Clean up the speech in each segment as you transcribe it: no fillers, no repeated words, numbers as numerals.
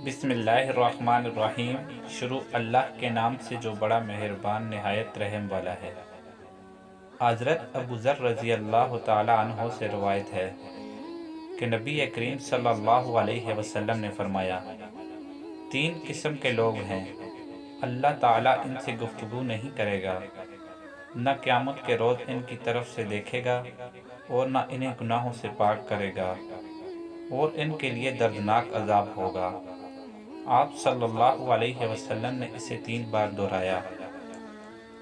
بسم اللہ الرحمن الرحیم۔ شروع اللہ کے نام سے جو بڑا مہربان نہایت رحم والا ہے۔ حضرت ابو ذر رضی اللہ تعالی عنہ سے روایت ہے کہ نبی کریم صلی اللہ علیہ وسلم نے فرمایا، 3 قسم کے لوگ ہیں، اللہ تعالیٰ ان سے گفتگو نہیں کرے گا، نہ قیامت کے روز ان کی طرف سے دیکھے گا اور نہ انہیں گناہوں سے پاک کرے گا، اور ان کے لیے دردناک عذاب ہوگا۔ آپ صلی اللہ علیہ وسلم نے اسے 3 بار دہرایا۔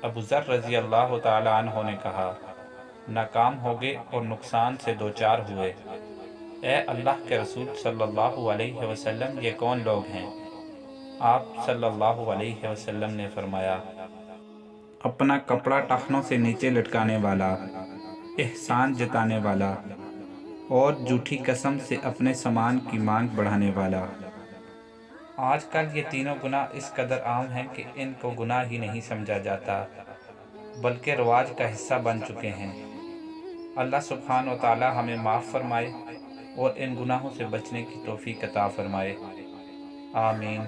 ابو ذر رضی اللہ تعالی عنہ نے کہا، ناکام ہو گئے اور نقصان سے دوچار ہوئے۔ اے اللہ کے رسول صلی اللہ علیہ وسلم، یہ کون لوگ ہیں؟ آپ صلی اللہ علیہ وسلم نے فرمایا، اپنا کپڑا ٹخنوں سے نیچے لٹکانے والا، احسان جتانے والا، اور جھوٹی قسم سے اپنے سامان کی مانگ بڑھانے والا۔ آج کل یہ تینوں گناہ اس قدر عام ہیں کہ ان کو گناہ ہی نہیں سمجھا جاتا، بلکہ رواج کا حصہ بن چکے ہیں۔ اللہ سبحانہ و تعالی ہمیں معاف فرمائے اور ان گناہوں سے بچنے کی توفیق عطا فرمائے، آمین۔